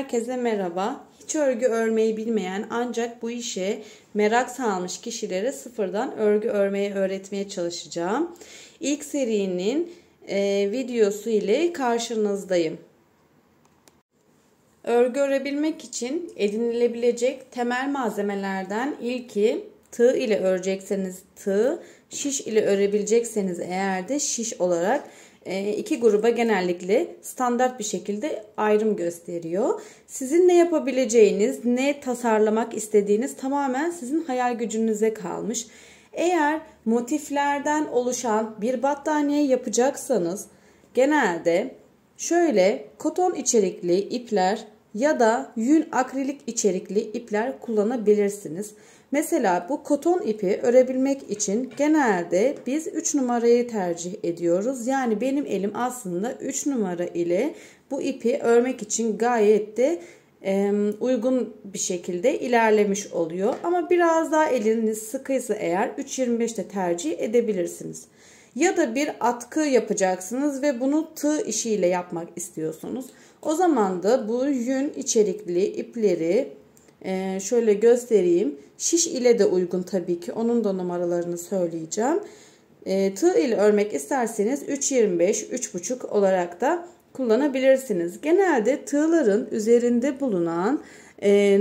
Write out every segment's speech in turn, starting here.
Herkese merhaba. Hiç örgü örmeyi bilmeyen ancak bu işe merak salmış kişilere sıfırdan örgü örmeyi öğretmeye çalışacağım. İlk serinin videosu ile karşınızdayım. Örgü örebilmek için edinilebilecek temel malzemelerden ilki tığ ile örecekseniz tığ, şiş ile örebilecekseniz eğer de şiş olarak iki gruba genellikle standart bir şekilde ayrım gösteriyor. Sizin ne yapabileceğiniz, ne tasarlamak istediğiniz tamamen sizin hayal gücünüze kalmış. Eğer motiflerden oluşan bir battaniye yapacaksanız genelde şöyle koton içerikli ipler ya da yün akrilik içerikli ipler kullanabilirsiniz. Mesela bu koton ipi örebilmek için genelde biz 3 numarayı tercih ediyoruz. Yani benim elim aslında 3 numara ile bu ipi örmek için gayet de uygun bir şekilde ilerlemiş oluyor. Ama biraz daha eliniz sıkıysa eğer 3.25 de tercih edebilirsiniz. Ya da bir atkı yapacaksınız ve bunu tığ işiyle yapmak istiyorsunuz. O zaman da bu yün içerikli ipleri şöyle göstereyim. Şiş ile de uygun tabii ki. Onun da numaralarını söyleyeceğim. Tığ ile örmek isterseniz 3.25, 3.5 olarak da kullanabilirsiniz. Genelde tığların üzerinde bulunan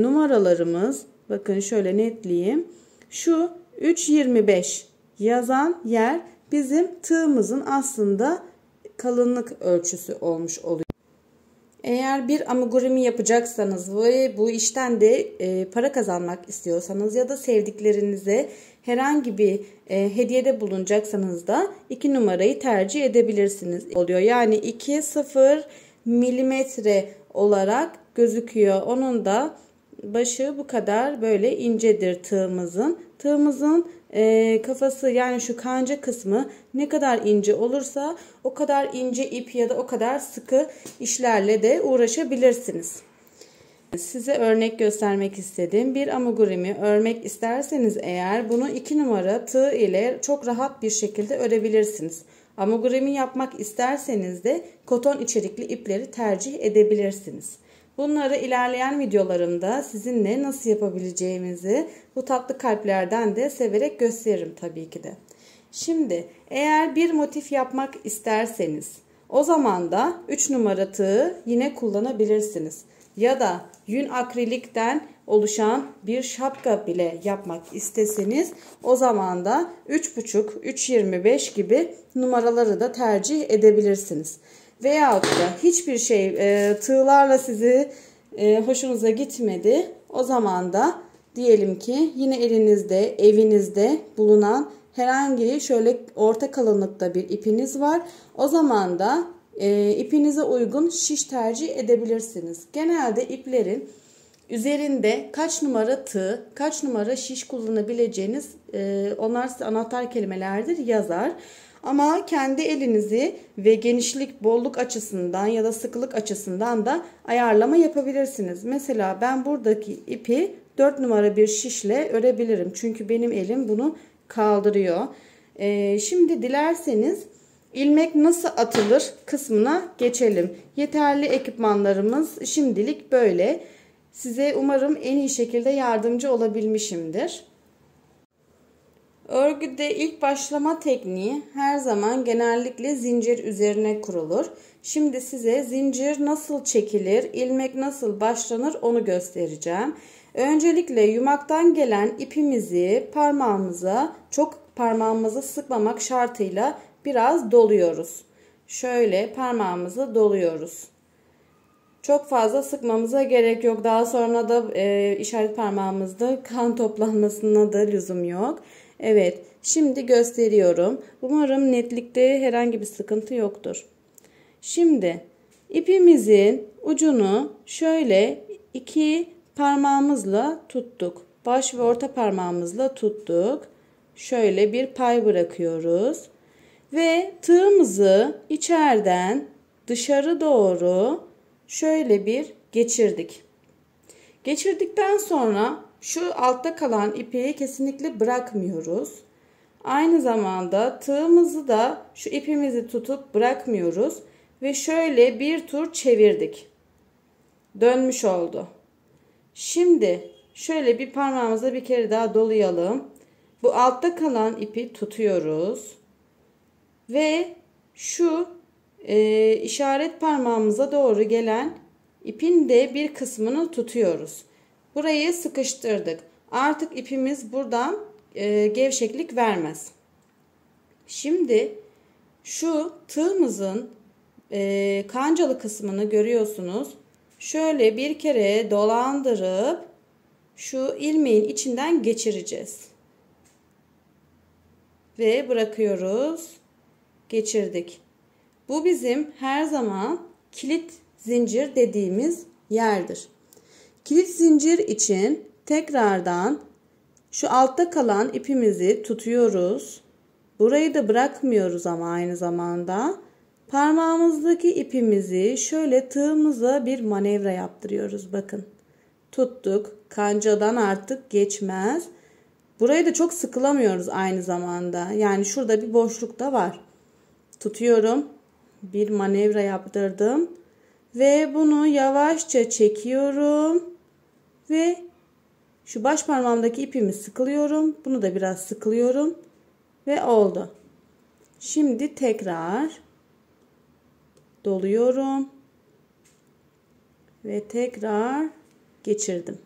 numaralarımız, bakın şöyle netleyeyim. Şu 3.25 yazan yer bizim tığımızın aslında kalınlık ölçüsü olmuş oluyor. Eğer bir amigurumi yapacaksanız ve bu işten de para kazanmak istiyorsanız ya da sevdiklerinize herhangi bir hediyede bulunacaksanız da 2 numarayı tercih edebilirsiniz oluyor. Yani 2,0 milimetre olarak gözüküyor. Onun da başı bu kadar böyle incedir tığımızın. Tığımızın kafası yani şu kanca kısmı ne kadar ince olursa o kadar ince ip ya da o kadar sıkı işlerle de uğraşabilirsiniz. Size örnek göstermek istediğim bir amigurumi örmek isterseniz eğer bunu 2 numara tığ ile çok rahat bir şekilde örebilirsiniz. Amigurumi yapmak isterseniz de koton içerikli ipleri tercih edebilirsiniz. Bunları ilerleyen videolarımda sizinle nasıl yapabileceğimizi bu tatlı kalplerden de severek gösteririm tabii ki de. Şimdi eğer bir motif yapmak isterseniz o zaman da 3 numara tığı yine kullanabilirsiniz. Ya da yün akrilikten oluşan bir şapka bile yapmak isteseniz o zaman da 3.5, 3.25 gibi numaraları da tercih edebilirsiniz. Veyahut da hiçbir şey tığlarla sizi hoşunuza gitmedi. O zaman da diyelim ki yine elinizde, evinizde bulunan herhangi şöyle orta kalınlıkta bir ipiniz var. O zaman da ipinize uygun şiş tercih edebilirsiniz. Genelde iplerin üzerinde kaç numara tığ, kaç numara şiş kullanabileceğiniz onlar size anahtar kelimelerdir yazar. Ama kendi elinizi ve genişlik, bolluk açısından ya da sıkılık açısından da ayarlama yapabilirsiniz. Mesela ben buradaki ipi 4 numara bir şişle örebilirim. Çünkü benim elim bunu kaldırıyor. Şimdi dilerseniz ilmek nasıl atılır kısmına geçelim. Yeterli ekipmanlarımız şimdilik böyle. Size umarım en iyi şekilde yardımcı olabilmişimdir. Örgüde ilk başlama tekniği her zaman genellikle zincir üzerine kurulur. Şimdi size zincir nasıl çekilir, ilmek nasıl başlanır onu göstereceğim. Öncelikle yumaktan gelen ipimizi parmağımıza sıkmamak şartıyla biraz doluyoruz. Şöyle parmağımızı doluyoruz. Çok fazla sıkmamıza gerek yok. Daha sonra da işaret parmağımızda kan toplanmasına da lüzum yok. Evet, şimdi gösteriyorum. Umarım netlikte herhangi bir sıkıntı yoktur. Şimdi ipimizin ucunu şöyle 2 parmağımızla tuttuk. Baş ve orta parmağımızla tuttuk. Şöyle bir pay bırakıyoruz. Ve tığımızı içeriden dışarı doğru şöyle bir geçirdik. Geçirdikten sonra şu altta kalan ipi kesinlikle bırakmıyoruz. Aynı zamanda tığımızı da şu ipimizi tutup bırakmıyoruz. Ve şöyle bir tur çevirdik. dönmüş oldu. Şimdi şöyle bir parmağımıza bir kere daha dolayalım. Bu altta kalan ipi tutuyoruz. Ve şu işaret parmağımıza doğru gelen ipin de bir kısmını tutuyoruz. Burayı sıkıştırdık. Artık ipimiz buradan gevşeklik vermez. Şimdi şu tığımızın kancalı kısmını görüyorsunuz. Şöyle bir kere dolandırıp şu ilmeğin içinden geçireceğiz. Ve bırakıyoruz. Geçirdik. Bu bizim her zaman kilit zincir dediğimiz yerdir. Kilit zincir için tekrardan şu altta kalan ipimizi tutuyoruz. Burayı da bırakmıyoruz ama aynı zamanda parmağımızdaki ipimizi şöyle tığımıza bir manevra yaptırıyoruz. Bakın, tuttuk. Kancadan artık geçmez. Burayı da çok sıkılamıyoruz aynı zamanda. Yani şurada bir boşluk da var. Tutuyorum. Bir manevra yaptırdım. Ve bunu yavaşça çekiyorum. Ve şu baş parmağımdaki ipimi sıkılıyorum. Bunu da biraz sıkılıyorum. Ve oldu. Şimdi tekrar doluyorum. Ve tekrar geçirdim.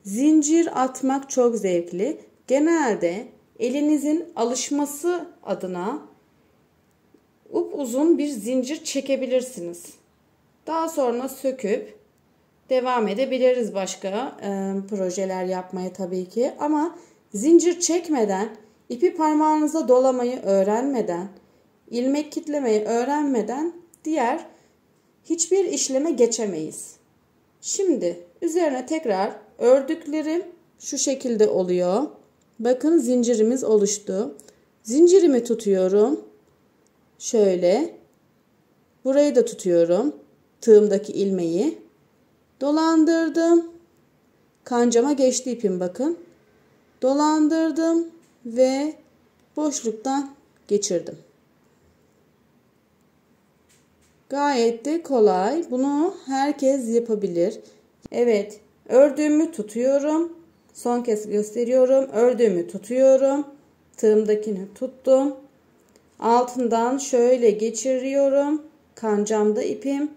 Zincir atmak çok zevkli. Genelde elinizin alışması adına upuzun bir zincir çekebilirsiniz. Daha sonra söküp devam edebiliriz başka projeler yapmaya tabii ki. Ama zincir çekmeden, ipi parmağınıza dolamayı öğrenmeden, ilmek kitlemeyi öğrenmeden diğer hiçbir işleme geçemeyiz. Şimdi üzerine tekrar ördüklerim şu şekilde oluyor. Bakın, zincirimiz oluştu. Zincirimi tutuyorum. Şöyle. Burayı da tutuyorum. Tığımdaki ilmeği. Dolandırdım. Kancama geçti ipim, bakın. Dolandırdım ve boşluktan geçirdim. Gayet de kolay. Bunu herkes yapabilir. Evet. Ördüğümü tutuyorum. Son kez gösteriyorum. Ördüğümü tutuyorum. Tığımdakini tuttum. Altından şöyle geçiriyorum. Kancamda ipim.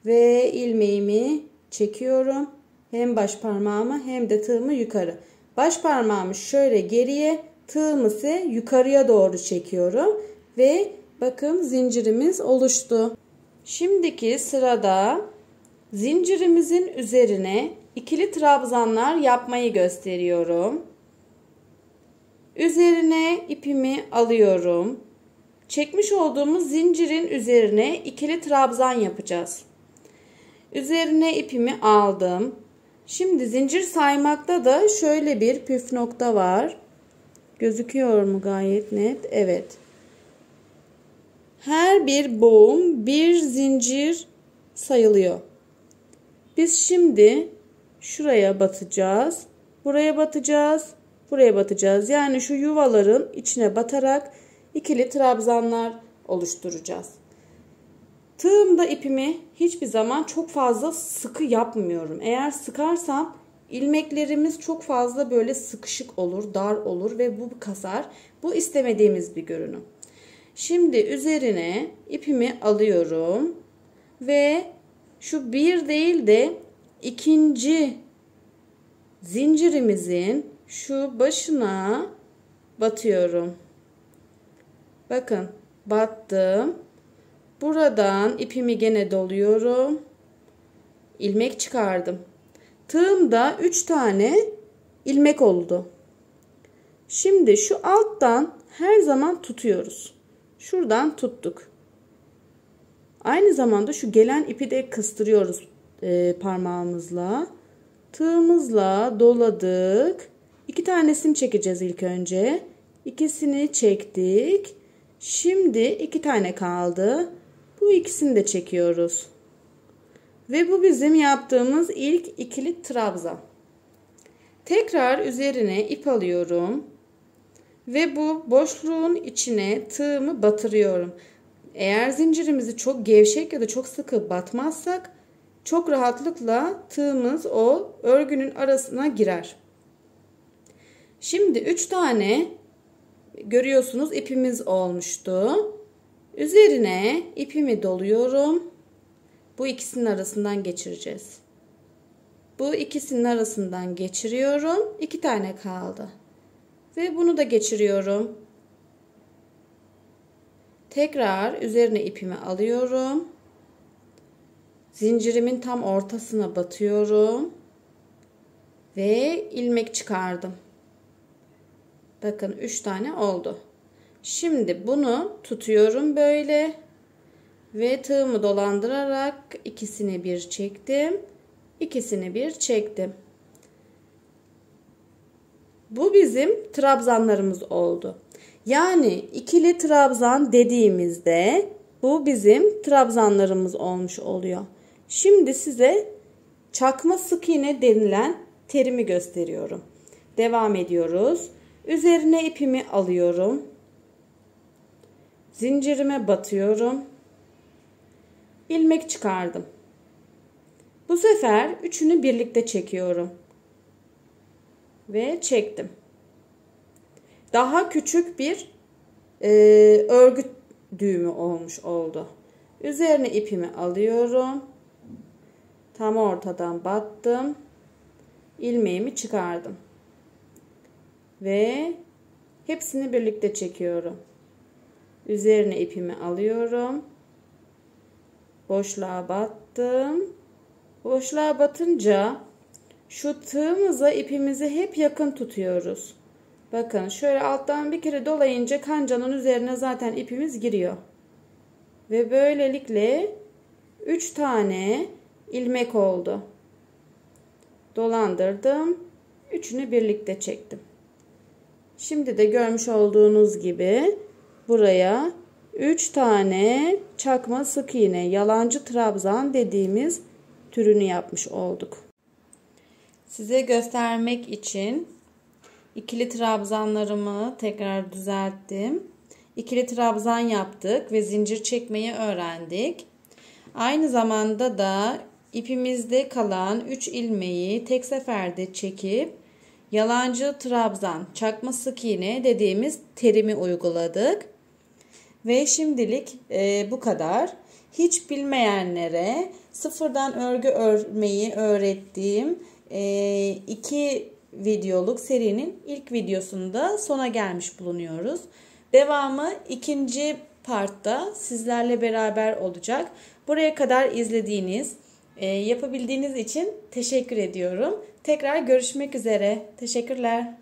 Ve ilmeğimi çekiyorum. Hem baş parmağımı hem de tığımı yukarı. Baş parmağımı şöyle geriye, tığımı ise yukarıya doğru çekiyorum. Ve bakın, zincirimiz oluştu. Şimdiki sırada zincirimizin üzerine ikili trabzanlar yapmayı gösteriyorum. Üzerine ipimi alıyorum. Çekmiş olduğumuz zincirin üzerine ikili trabzan yapacağız. Üzerine ipimi aldım. Şimdi zincir saymakta da şöyle bir püf nokta var. Gözüküyor mu gayet net? Evet. Her bir boğum bir zincir sayılıyor. Biz şimdi şuraya batacağız. Buraya batacağız. Buraya batacağız. Yani şu yuvaların içine batarak ikili trabzanlar oluşturacağız. Tığımda ipimi hiçbir zaman çok fazla sıkı yapmıyorum. Eğer sıkarsam ilmeklerimiz çok fazla böyle sıkışık olur, dar olur ve bu kasar. Bu istemediğimiz bir görünüm. Şimdi üzerine ipimi alıyorum ve şu bir değil de ikinci zincirimizin şu başına batıyorum. Bakın, battım. Buradan ipimi gene doluyorum. İlmek çıkardım. Tığımda 3 tane ilmek oldu. Şimdi şu alttan her zaman tutuyoruz. Şuradan tuttuk. Aynı zamanda şu gelen ipi de kıstırıyoruz parmağımızla. Tığımızla doladık. 2 tanesini çekeceğiz ilk önce. İkisini çektik. Şimdi 2 tane kaldı. Bu ikisini de çekiyoruz. Ve bu bizim yaptığımız ilk ikili trabzan. Tekrar üzerine ip alıyorum. Ve bu boşluğun içine tığımı batırıyorum. Eğer zincirimizi çok gevşek ya da çok sıkı batmazsak çok rahatlıkla tığımız o örgünün arasına girer. Şimdi 3 tane görüyorsunuz ipimiz olmuştu. Üzerine ipimi doluyorum. Bu ikisinin arasından geçireceğiz. Bu ikisinin arasından geçiriyorum. 2 tane kaldı. Ve bunu da geçiriyorum. Tekrar üzerine ipimi alıyorum. Zincirimin tam ortasına batıyorum. Ve ilmek çıkardım. Bakın 3 tane oldu. Şimdi bunu tutuyorum böyle. Ve tığımı dolandırarak ikisini bir çektim. İkisini bir çektim. Bu bizim trabzanlarımız oldu. Yani ikili trabzan dediğimizde bu bizim trabzanlarımız olmuş oluyor. Şimdi size çakma sık iğne denilen terimi gösteriyorum. Devam ediyoruz. Üzerine ipimi alıyorum. Zincirime batıyorum. İlmek çıkardım. Bu sefer üçünü birlikte çekiyorum. Ve çektim. Daha küçük bir örgü düğümü olmuş oldu. Üzerine ipimi alıyorum. Tam ortadan battım. İlmeğimi çıkardım. Ve hepsini birlikte çekiyorum. Üzerine ipimi alıyorum. Boşluğa battım. Boşluğa batınca şu tığımıza ipimizi hep yakın tutuyoruz. Bakın şöyle alttan bir kere dolayınca kancanın üzerine zaten ipimiz giriyor. Ve böylelikle 3 tane ilmek oldu. Dolandırdım. Üçünü birlikte çektim. Şimdi de görmüş olduğunuz gibi buraya 3 tane çakma sık iğne, yalancı trabzan dediğimiz türünü yapmış olduk. Size göstermek için ikili trabzanlarımı tekrar düzelttim. İkili trabzan yaptık ve zincir çekmeyi öğrendik. Aynı zamanda da ipimizde kalan 3 ilmeği tek seferde çekip yalancı trabzan, çakma sık iğne dediğimiz terimi uyguladık. Ve şimdilik bu kadar. Hiç bilmeyenlere sıfırdan örgü örmeyi öğrettiğim 2 videoluk serinin ilk videosunda sona gelmiş bulunuyoruz. Devamı ikinci partta sizlerle beraber olacak. Buraya kadar izlediğiniz, yapabildiğiniz için teşekkür ediyorum. Tekrar görüşmek üzere. Teşekkürler.